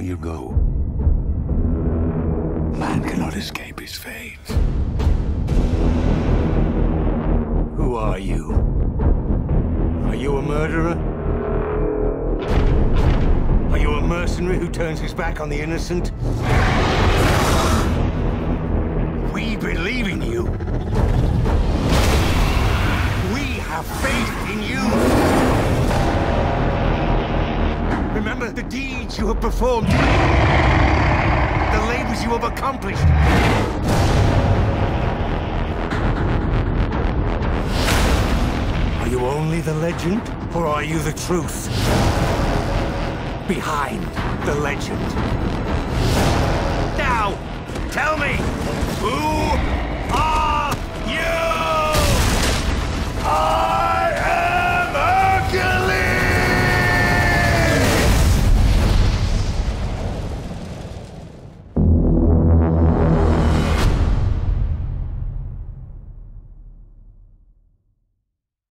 you go. Man cannot escape his fate. Who are you? Are you a murderer? Are you a mercenary who turns his back on the innocent? We believe in you. We have faith in you. Remember the deeds you have performed, the labors you have accomplished. Are you only the legend, or are you the truth? Behind the legend. Now, tell me, who